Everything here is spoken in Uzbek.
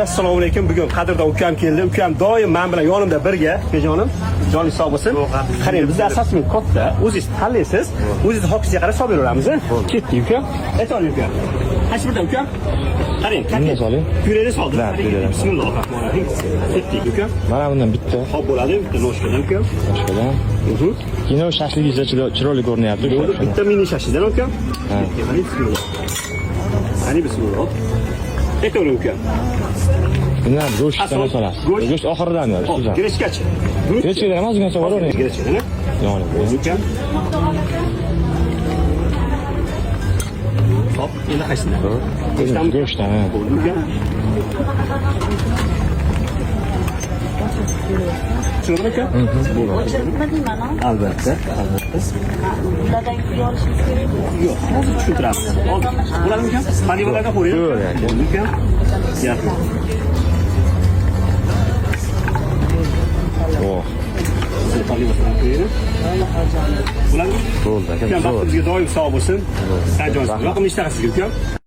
Assalomu alaykum. Bugun Qadrdon ukam keldi. Ukam doim men bilan yonimda birga. Akajonim, joningiz sog' bo'lsin. Qarang, bizda asosimiz katta. O'zingiz tanlaysiz. O'zingiz hoqingizga qarab solib beramiz. Ketdik ukam. Aytavering ukam. Qaysi birdan ukam? Qarang, qanday soling? Pyureni soldim. Bismillahirrohmanirrohim. Ketdik ukam. Mana bundan bitta. Xo'p bo'ladi. Bitta noshkadan ukam. Noshkadan. Kino shashligicha chiroyli ko'rinyapti. Bitta mini shashlidan ukam. Ha. Qani bismillah. Aytavering ukam. Bundan go'shtdan solasiz. Go'sht oxiridan ustida. Grechkachi. Grechkadan emas, degan savorini. Grechkadan. Yoni. Ukam. Hop, endi qaysidan? Go'shtdan. Bo'ldi ukam. Tushundingmi ukam? O'chirmadingmi mana? Albatta, albatta. Dadang yorishingiz kerakmi? Yo'q, hozir tushuntiramiz. Bo'ladimi ukam? Panivalarga qo'ying. Bo'ldi ukam. Yaxshi. Oh. Bo'ladimi? Bo'ldi aka. Ukam, vaqtingizga doim sog' bo'lsin. Yoqimli ishlar sizga ukam.